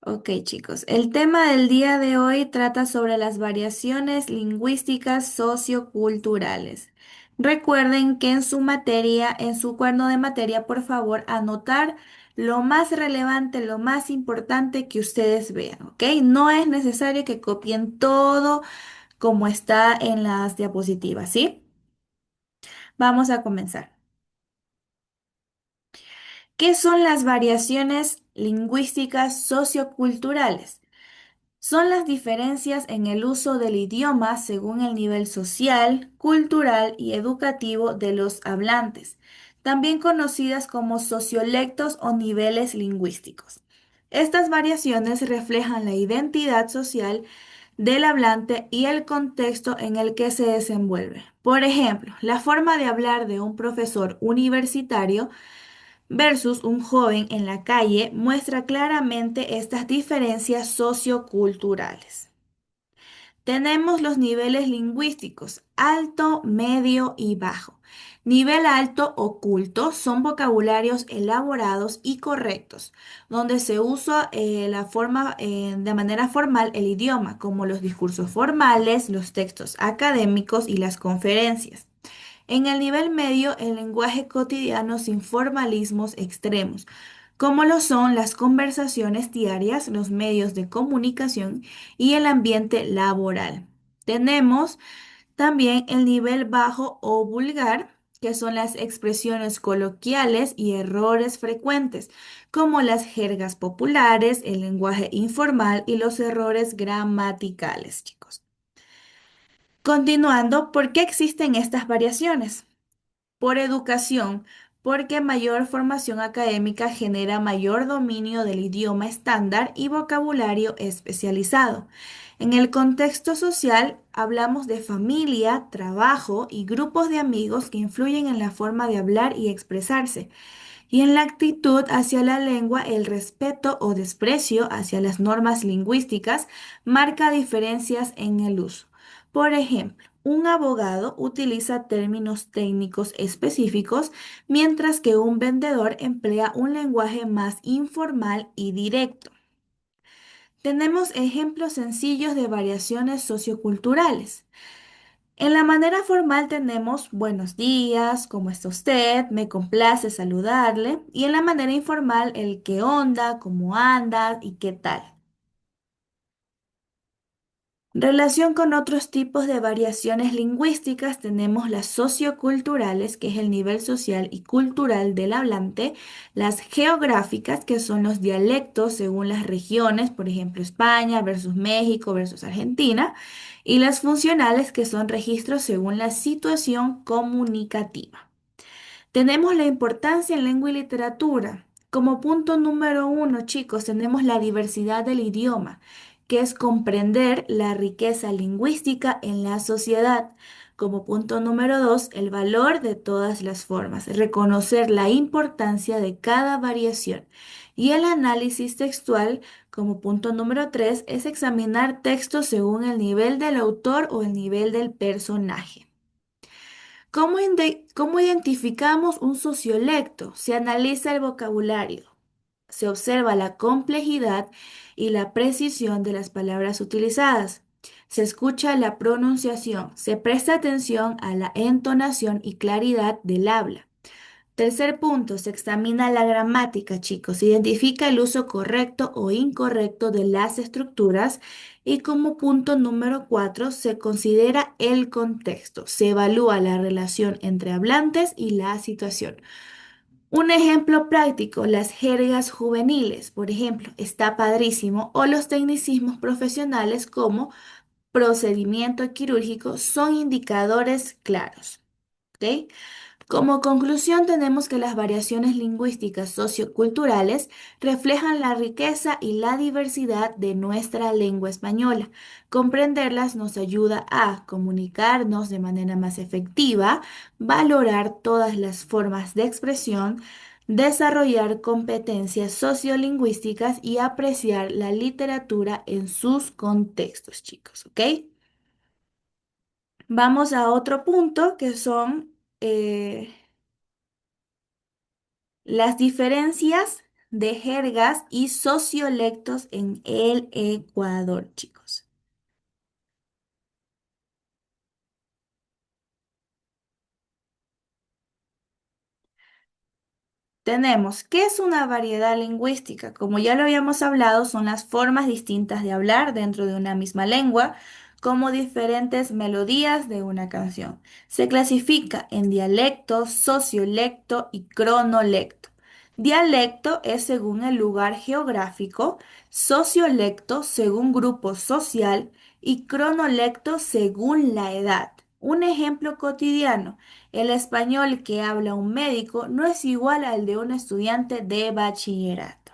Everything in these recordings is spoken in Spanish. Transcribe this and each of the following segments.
Ok, chicos, el tema del día de hoy trata sobre las variaciones lingüísticas socioculturales. Recuerden que en su materia, en su cuaderno de materia, por favor, anotar lo más relevante, lo más importante que ustedes vean, ¿ok? No es necesario que copien todo como está en las diapositivas, ¿sí? Vamos a comenzar. ¿Qué son las variaciones lingüísticas socioculturales? Son las diferencias en el uso del idioma según el nivel social, cultural y educativo de los hablantes, también conocidas como sociolectos o niveles lingüísticos. Estas variaciones reflejan la identidad social del hablante y el contexto en el que se desenvuelve. Por ejemplo, la forma de hablar de un profesor universitario versus un joven en la calle muestra claramente estas diferencias socioculturales. Tenemos los niveles lingüísticos, alto, medio y bajo. Nivel alto o culto son vocabularios elaborados y correctos, donde se usa de manera formal el idioma, como los discursos formales, los textos académicos y las conferencias. En el nivel medio, el lenguaje cotidiano sin formalismos extremos, como lo son las conversaciones diarias, los medios de comunicación y el ambiente laboral. Tenemos también el nivel bajo o vulgar, que son las expresiones coloquiales y errores frecuentes, como las jergas populares, el lenguaje informal y los errores gramaticales, chicos. Continuando, ¿por qué existen estas variaciones? Por educación, porque mayor formación académica genera mayor dominio del idioma estándar y vocabulario especializado. En el contexto social, hablamos de familia, trabajo y grupos de amigos que influyen en la forma de hablar y expresarse. Y en la actitud hacia la lengua, el respeto o desprecio hacia las normas lingüísticas marca diferencias en el uso. Por ejemplo, un abogado utiliza términos técnicos específicos, mientras que un vendedor emplea un lenguaje más informal y directo. Tenemos ejemplos sencillos de variaciones socioculturales. En la manera formal tenemos buenos días, ¿cómo está usted? Me complace saludarle. Y en la manera informal el qué onda, cómo anda y qué tal. Relación con otros tipos de variaciones lingüísticas tenemos las socioculturales, que es el nivel social y cultural del hablante, las geográficas, que son los dialectos según las regiones, por ejemplo, España versus México versus Argentina, y las funcionales, que son registros según la situación comunicativa. Tenemos la importancia en lengua y literatura. Como punto número uno, chicos, tenemos la diversidad del idioma, que es comprender la riqueza lingüística en la sociedad. Como punto número dos, el valor de todas las formas, reconocer la importancia de cada variación. Y el análisis textual, como punto número tres, es examinar textos según el nivel del autor o el nivel del personaje. ¿Cómo identificamos un sociolecto? Se analiza el vocabulario, se observa la complejidad y la precisión de las palabras utilizadas, se escucha la pronunciación, se presta atención a la entonación y claridad del habla. Tercer punto, se examina la gramática, chicos. Se identifica el uso correcto o incorrecto de las estructuras. Y como punto número cuatro, se considera el contexto. Se evalúa la relación entre hablantes y la situación. Un ejemplo práctico, las jergas juveniles, por ejemplo, está padrísimo, o los tecnicismos profesionales como procedimiento quirúrgico son indicadores claros. ¿Ok? Como conclusión, tenemos que las variaciones lingüísticas socioculturales reflejan la riqueza y la diversidad de nuestra lengua española. Comprenderlas nos ayuda a comunicarnos de manera más efectiva, valorar todas las formas de expresión, desarrollar competencias sociolingüísticas y apreciar la literatura en sus contextos, chicos, ¿ok? Vamos a otro punto que son las diferencias de jergas y sociolectos en el Ecuador, chicos? Tenemos, ¿qué es una variedad lingüística? Como ya lo habíamos hablado, son las formas distintas de hablar dentro de una misma lengua, como diferentes melodías de una canción. Se clasifica en dialecto, sociolecto y cronolecto. Dialecto es según el lugar geográfico, sociolecto según grupo social y cronolecto según la edad. Un ejemplo cotidiano. El español que habla un médico no es igual al de un estudiante de bachillerato.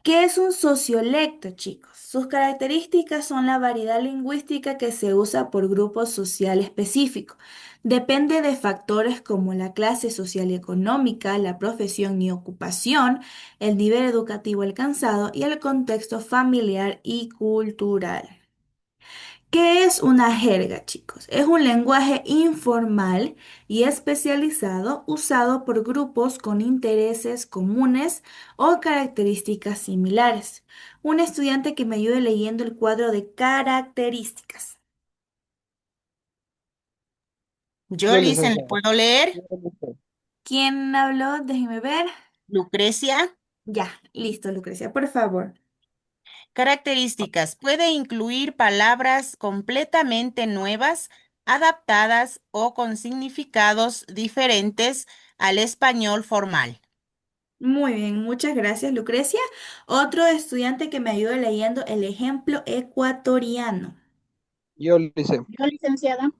¿Qué es un sociolecto, chicos? Sus características son la variedad lingüística que se usa por grupo social específico. Depende de factores como la clase social y económica, la profesión y ocupación, el nivel educativo alcanzado y el contexto familiar y cultural. ¿Qué es una jerga, chicos? Es un lenguaje informal y especializado usado por grupos con intereses comunes o características similares. Un estudiante que me ayude leyendo el cuadro de características. Yo, Yo, Listen, ¿le licenciada. puedo leer? ¿Quién habló? Déjeme ver. Lucrecia. Ya, listo, Lucrecia, por favor. Características. Puede incluir palabras completamente nuevas, adaptadas o con significados diferentes al español formal. Muy bien, muchas gracias, Lucrecia. Otro estudiante que me ayude leyendo el ejemplo ecuatoriano. Yo, licenciada. Yo, licenciada.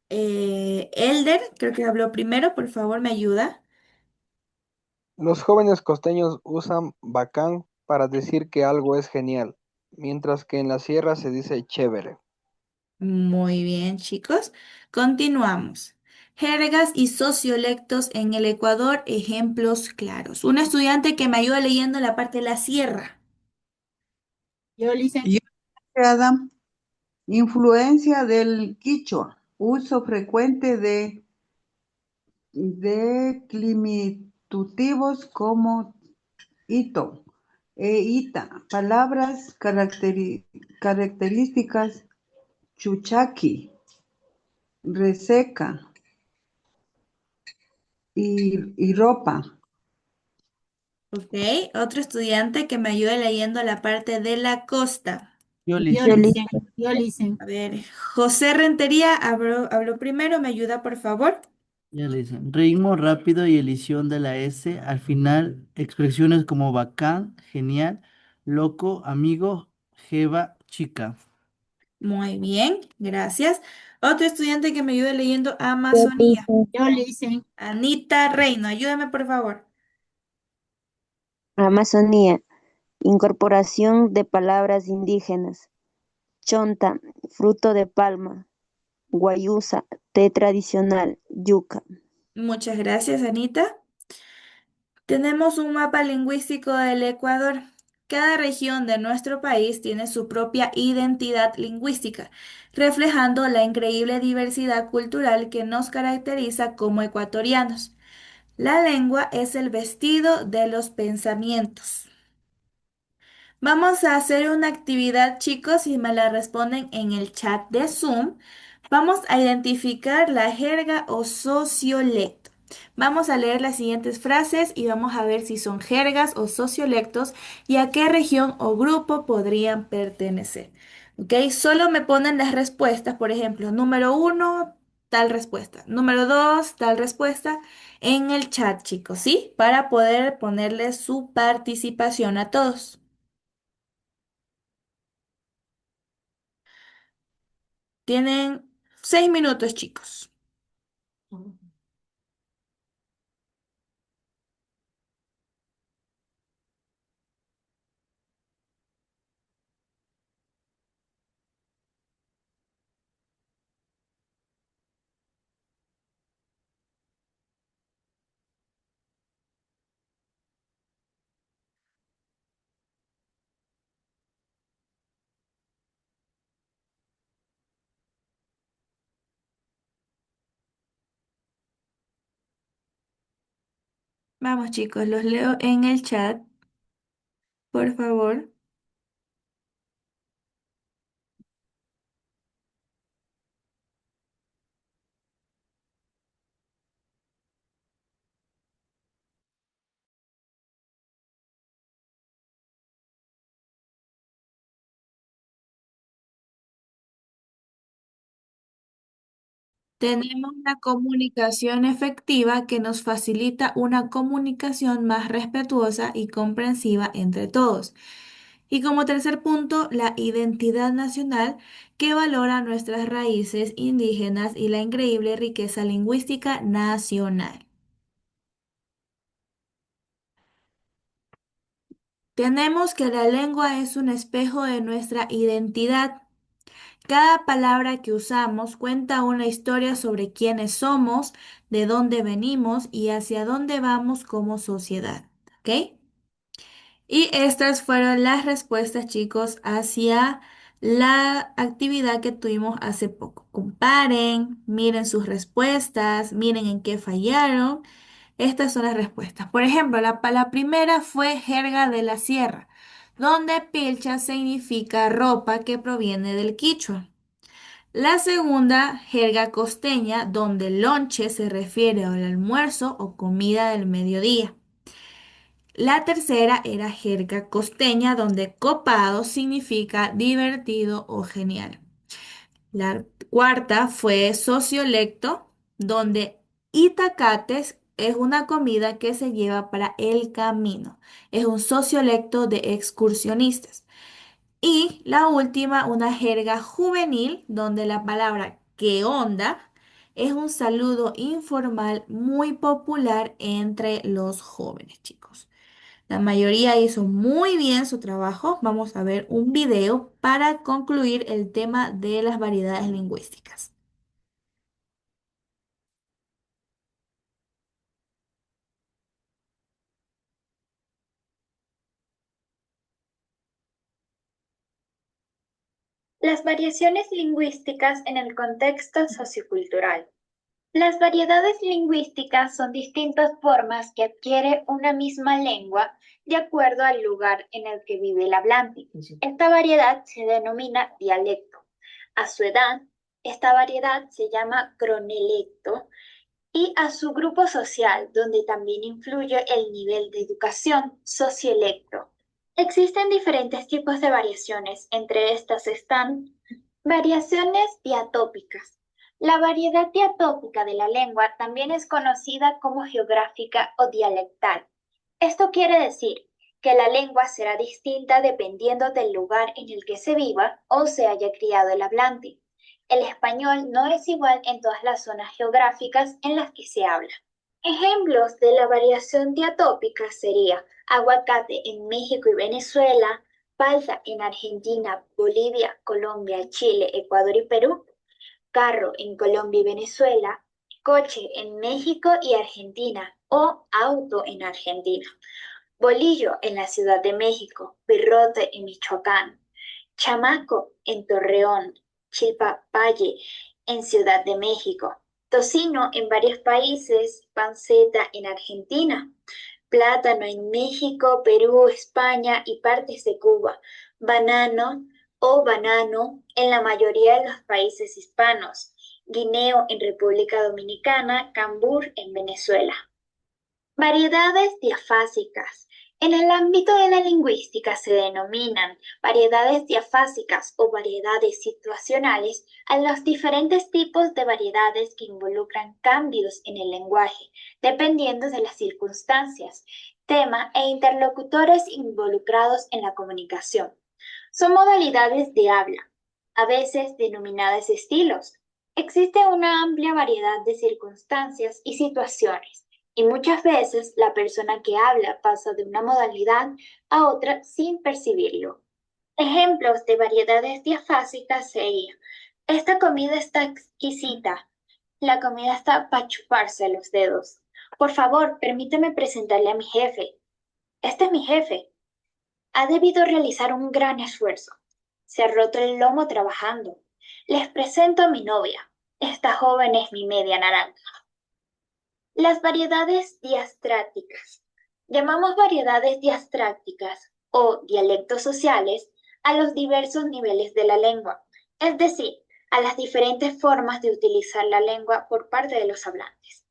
Elder, creo que habló primero, por favor, me ayuda. Los jóvenes costeños usan bacán para decir que algo es genial, mientras que en la sierra se dice chévere. Muy bien, chicos. Continuamos. Jergas y sociolectos en el Ecuador, ejemplos claros. Un estudiante que me ayuda leyendo la parte de la sierra. Yo, licenciada. Yo, licenciada, influencia del quichua, uso frecuente de diminutivos como ito e ita, palabras características chuchaqui, reseca y ropa. Ok, otro estudiante que me ayude leyendo la parte de la costa. Yo, Yo, Licen. Yo, licen. A ver, José Rentería habló primero, ¿me ayuda, por favor? Ya le dicen. Ritmo rápido y elisión de la S. Al final, expresiones como bacán, genial, loco, amigo, jeva, chica. Muy bien, gracias. Otro estudiante que me ayude leyendo Amazonía. Yo, licen. Anita Reino, ayúdame, por favor. Amazonía, incorporación de palabras indígenas. Chonta, fruto de palma. Guayusa, té tradicional. Yuca. Muchas gracias, Anita. Tenemos un mapa lingüístico del Ecuador. Cada región de nuestro país tiene su propia identidad lingüística, reflejando la increíble diversidad cultural que nos caracteriza como ecuatorianos. La lengua es el vestido de los pensamientos. Vamos a hacer una actividad, chicos, y me la responden en el chat de Zoom. Vamos a identificar la jerga o sociolecto. Vamos a leer las siguientes frases y vamos a ver si son jergas o sociolectos y a qué región o grupo podrían pertenecer. ¿Ok? Solo me ponen las respuestas, por ejemplo, número uno, tal respuesta. Número dos, tal respuesta en el chat, chicos, ¿sí? Para poder ponerle su participación a todos. Tienen 6 minutos, chicos. Vamos chicos, los leo en el chat, por favor. Tenemos la comunicación efectiva que nos facilita una comunicación más respetuosa y comprensiva entre todos. Y como tercer punto, la identidad nacional que valora nuestras raíces indígenas y la increíble riqueza lingüística nacional. Tenemos que la lengua es un espejo de nuestra identidad. Cada palabra que usamos cuenta una historia sobre quiénes somos, de dónde venimos y hacia dónde vamos como sociedad. ¿Ok? Y estas fueron las respuestas, chicos, hacia la actividad que tuvimos hace poco. Comparen, miren sus respuestas, miren en qué fallaron. Estas son las respuestas. Por ejemplo, la primera fue jerga de la sierra, donde pilcha significa ropa que proviene del quichua. La segunda, jerga costeña, donde lonche se refiere al almuerzo o comida del mediodía. La tercera era jerga costeña, donde copado significa divertido o genial. La cuarta fue sociolecto, donde itacates es una comida que se lleva para el camino. Es un sociolecto de excursionistas. Y la última, una jerga juvenil, donde la palabra ¿qué onda? Es un saludo informal muy popular entre los jóvenes, chicos. La mayoría hizo muy bien su trabajo. Vamos a ver un video para concluir el tema de las variedades lingüísticas. Las variaciones lingüísticas en el contexto sociocultural. Las variedades lingüísticas son distintas formas que adquiere una misma lengua de acuerdo al lugar en el que vive el hablante. Esta variedad se denomina dialecto. A su edad, esta variedad se llama cronelecto y a su grupo social, donde también influye el nivel de educación, sociolecto. Existen diferentes tipos de variaciones, entre estas están variaciones diatópicas. La variedad diatópica de la lengua también es conocida como geográfica o dialectal. Esto quiere decir que la lengua será distinta dependiendo del lugar en el que se viva o se haya criado el hablante. El español no es igual en todas las zonas geográficas en las que se habla. Ejemplos de la variación diatópica sería aguacate en México y Venezuela, palta en Argentina, Bolivia, Colombia, Chile, Ecuador y Perú, carro en Colombia y Venezuela, coche en México y Argentina o auto en Argentina, bolillo en la Ciudad de México, birrote en Michoacán, chamaco en Torreón, chilpapaye en Ciudad de México, tocino en varios países, panceta en Argentina, plátano en México, Perú, España y partes de Cuba, banano o banano en la mayoría de los países hispanos, guineo en República Dominicana, cambur en Venezuela. Variedades diafásicas. En el ámbito de la lingüística se denominan variedades diafásicas o variedades situacionales a los diferentes tipos de variedades que involucran cambios en el lenguaje, dependiendo de las circunstancias, tema e interlocutores involucrados en la comunicación. Son modalidades de habla, a veces denominadas estilos. Existe una amplia variedad de circunstancias y situaciones y muchas veces la persona que habla pasa de una modalidad a otra sin percibirlo. Ejemplos de variedades diafásicas serían: esta comida está exquisita, la comida está para chuparse los dedos. Por favor, permíteme presentarle a mi jefe. Este es mi jefe. Ha debido realizar un gran esfuerzo. Se ha roto el lomo trabajando. Les presento a mi novia. Esta joven es mi media naranja. Las variedades diastrácticas. Llamamos variedades diastrácticas o dialectos sociales a los diversos niveles de la lengua, es decir, a las diferentes formas de utilizar la lengua por parte de los hablantes,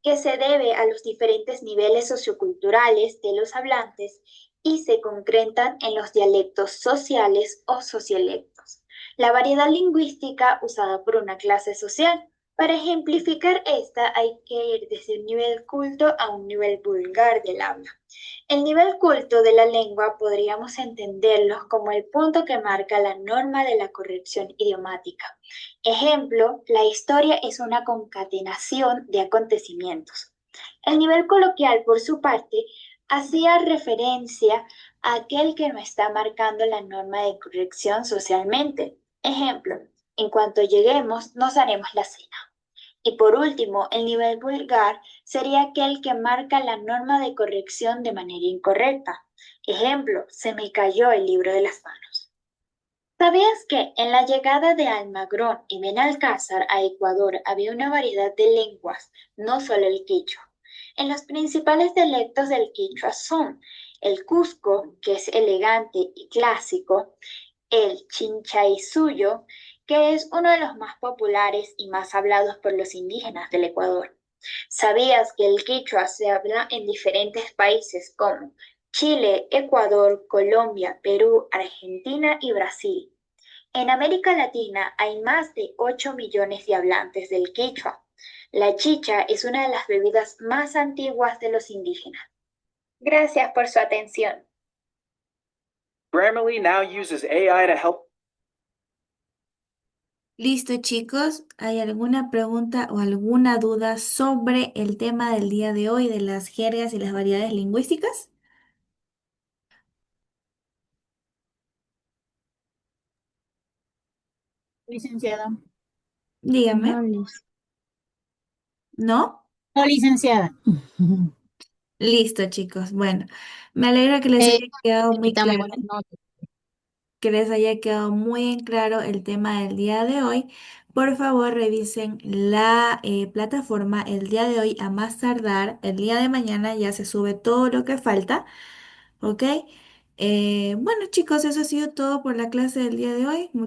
que se debe a los diferentes niveles socioculturales de los hablantes y se concretan en los dialectos sociales o sociolectos. La variedad lingüística usada por una clase social. Para ejemplificar esta hay que ir desde un nivel culto a un nivel vulgar del habla. El nivel culto de la lengua podríamos entenderlo como el punto que marca la norma de la corrección idiomática. Ejemplo, la historia es una concatenación de acontecimientos. El nivel coloquial, por su parte, hacía referencia a aquel que no está marcando la norma de corrección socialmente. Ejemplo, en cuanto lleguemos, nos haremos la cena. Y por último, el nivel vulgar sería aquel que marca la norma de corrección de manera incorrecta. Ejemplo, se me cayó el libro de las manos. ¿Sabías que en la llegada de Almagrón y Benalcázar a Ecuador había una variedad de lenguas, no solo el quichua? En los principales dialectos del quichua son el cusco, que es elegante y clásico, el chinchaysuyo, que es uno de los más populares y más hablados por los indígenas del Ecuador. ¿Sabías que el quichua se habla en diferentes países como Chile, Ecuador, Colombia, Perú, Argentina y Brasil? En América Latina hay más de 8 millones de hablantes del quichua. La chicha es una de las bebidas más antiguas de los indígenas. Gracias por su atención. Grammarly now uses AI to help. Listo, chicos. ¿Hay alguna pregunta o alguna duda sobre el tema del día de hoy de las jergas y las variedades lingüísticas? Licenciada. Dígame. No, Liz. ¿No? No, licenciada. Listo, chicos. Bueno, me alegra que les haya quedado muy Permítame, claro, buenas noches. que les haya quedado muy en claro el tema del día de hoy. Por favor, revisen la plataforma el día de hoy a más tardar. El día de mañana ya se sube todo lo que falta, ¿ok? Bueno, chicos, eso ha sido todo por la clase del día de hoy.